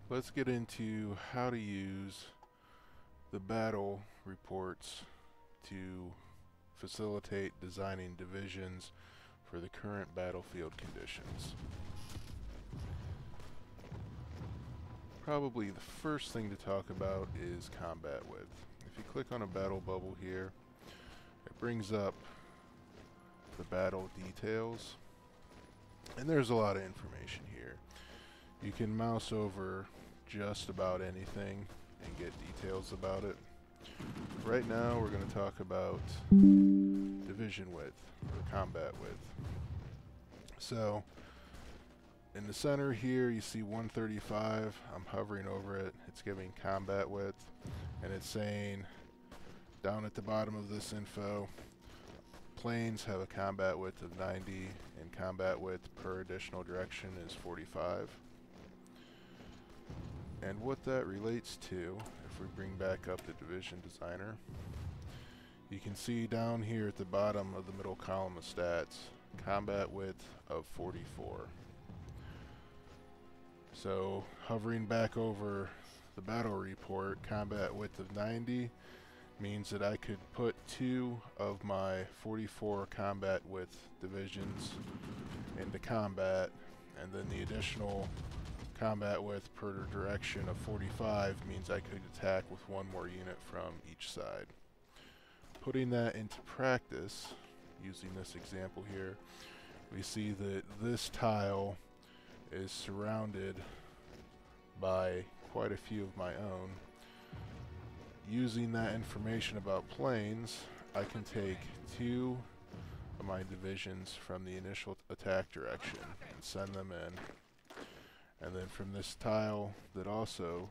Let's get into how to use the battle reports to facilitate designing divisions for the current battlefield conditions. Probably the first thing to talk about is combat width. If you click on a battle bubble here, it brings up the battle details, and there's a lot of information here. You can mouse over just about anything and get details about it. Right now we're going to talk about division width or combat width. So in the center here you see 135. I'm hovering over it. It's giving combat width, and it's saying down at the bottom of this info, planes have a combat width of 90 and combat width per additional direction is 45. And what that relates to, if we bring back up the division designer, you can see down here at the bottom of the middle column of stats, combat width of 44. So hovering back over the battle report, combat width of 90 means that I could put 2 of my 44 combat width divisions into combat, and then the additional combat width per direction of 45 means I could attack with 1 more unit from each side. Putting that into practice, using this example here, we see that this tile is surrounded by quite a few of my own. Using that information about planes, I can take 2 of my divisions from the initial attack direction and send them in. And then from this tile that also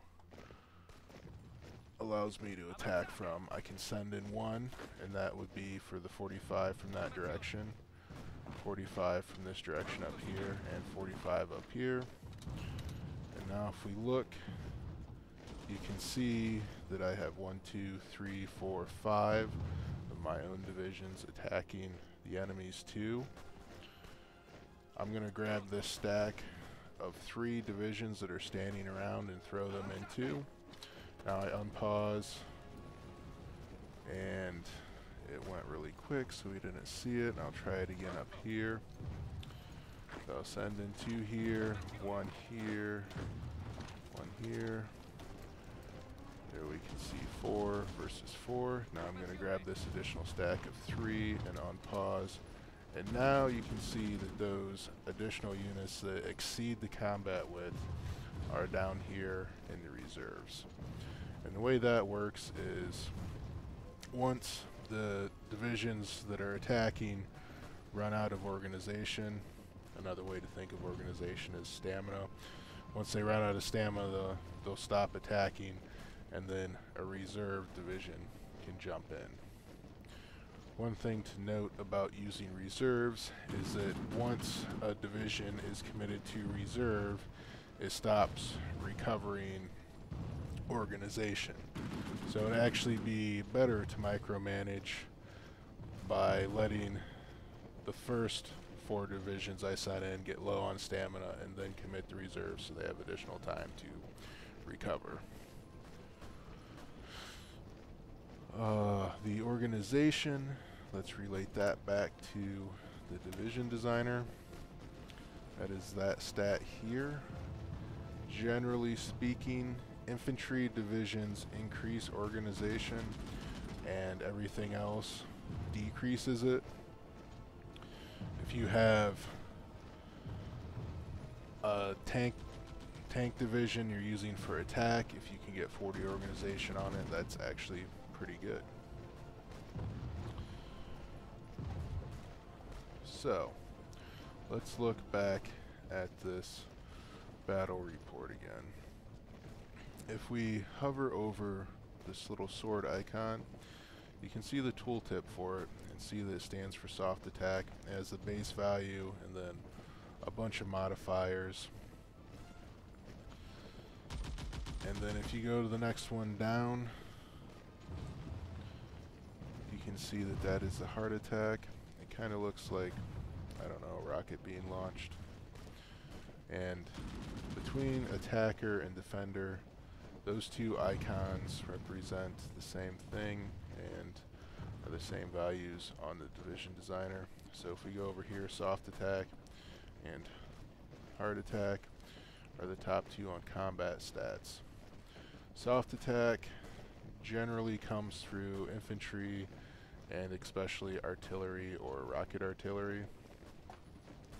allows me to attack from, I can send in 1, and that would be for the 45 from that direction, 45 from this direction up here, and 45 up here. And now if we look, you can see that I have 1, 2, 3, 4, 5 of my own divisions attacking the enemy's 2. I'm going to grab this stack of 3 divisions that are standing around and throw them into. Now I unpause, and it went really quick so we didn't see it. I'll try it again up here. So I'll send in 2 here, 1 here, 1 here. There we can see 4 versus 4. Now I'm going to grab this additional stack of 3 and unpause. And now you can see that those additional units that exceed the combat width are down here in the reserves. And the way that works is once the divisions that are attacking run out of organization, another way to think of organization is stamina. Once they run out of stamina, they'll stop attacking, and then a reserve division can jump in. One thing to note about using reserves is that once a division is committed to reserve, it stops recovering organization. So it'd actually be better to micromanage by letting the first 4 divisions I sent in get low on stamina and then commit the reserves so they have additional time to recover. The organization, let's relate that back to the division designer. That is that stat here. Generally speaking, infantry divisions increase organization and everything else decreases it. If you have a tank division you're using for attack, if you can get 40 organization on it, that's actually pretty good. So let's look back at this battle report again. If we hover over this little sword icon, you can see the tooltip for it and see that it stands for soft attack. It has the base value and then a bunch of modifiers. And then if you go to the next one down, you can see that that is the heart attack. It kind of looks like, I don't know, a rocket being launched. And between attacker and defender, those two icons represent the same thing and are the same values on the division designer. So if we go over here, soft attack and hard attack are the top two on combat stats. Soft attack generally comes through infantry and especially artillery or rocket artillery.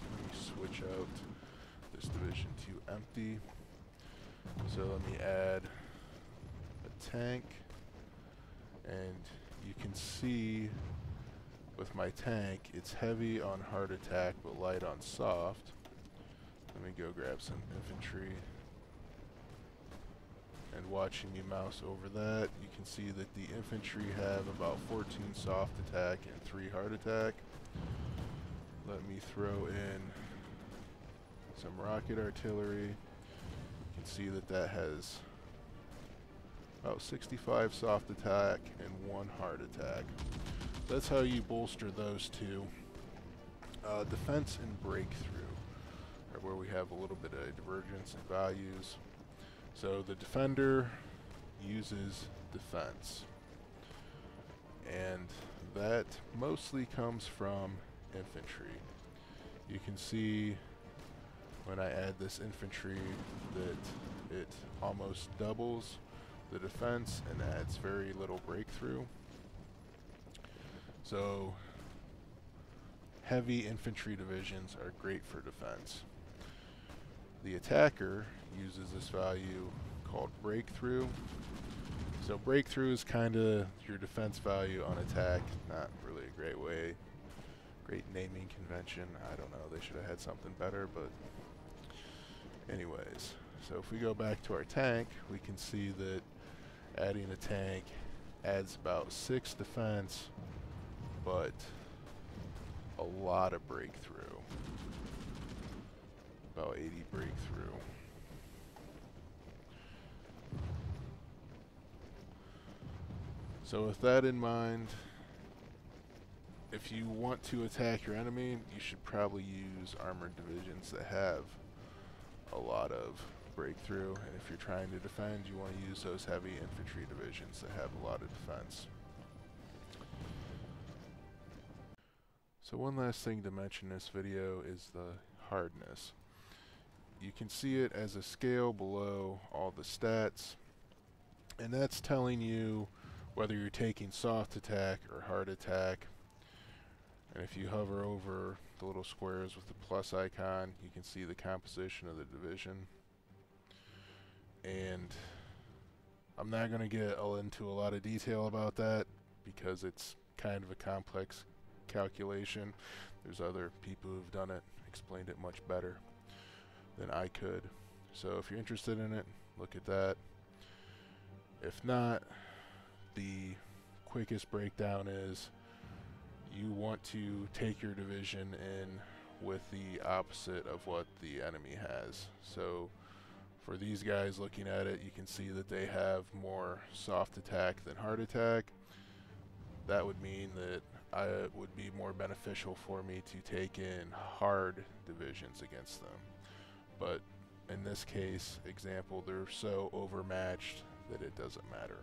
Let me switch out this division to empty. So let me add a tank, and you can see with my tank it's heavy on hard attack but light on soft. Let me go grab some infantry, and watching me mouse over that, you can see that the infantry have about 14 soft attack and 3 hard attack. Let me throw in some rocket artillery. You can see that that has about 65 soft attack and 1 hard attack. That's how you bolster those two. Defense and breakthrough are where we have a little bit of divergence in values. So the defender uses defense, and that mostly comes from infantry. You can see when I add this infantry that it almost doubles the defense and adds very little breakthrough. So heavy infantry divisions are great for defense. The attacker uses this value called breakthrough. So breakthrough is kind of your defense value on attack. Not really a great naming convention. I don't know, they should have had something better, but anyways. So if we go back to our tank, we can see that adding a tank adds about 6 defense, but a lot of breakthrough. About 80 breakthrough. So with that in mind, if you want to attack your enemy, you should probably use armored divisions that have a lot of breakthrough, and if you're trying to defend, you want to use those heavy infantry divisions that have a lot of defense. So one last thing to mention in this video is the hardness. You can see it as a scale below all the stats, and that's telling you whether you're taking soft attack or hard attack. And if you hover over the little squares with the plus icon, you can see the composition of the division. And I'm not going to get into a lot of detail about that because it's kind of a complex calculation. There's other people who've done it, explained it much better than I could. So if you're interested in it, look at that. If not, the quickest breakdown is you want to take your division in with the opposite of what the enemy has. So for these guys looking at it, you can see that they have more soft attack than hard attack. That would mean that it would be more beneficial for me to take in hard divisions against them. But in this case, example, they're so overmatched that it doesn't matter.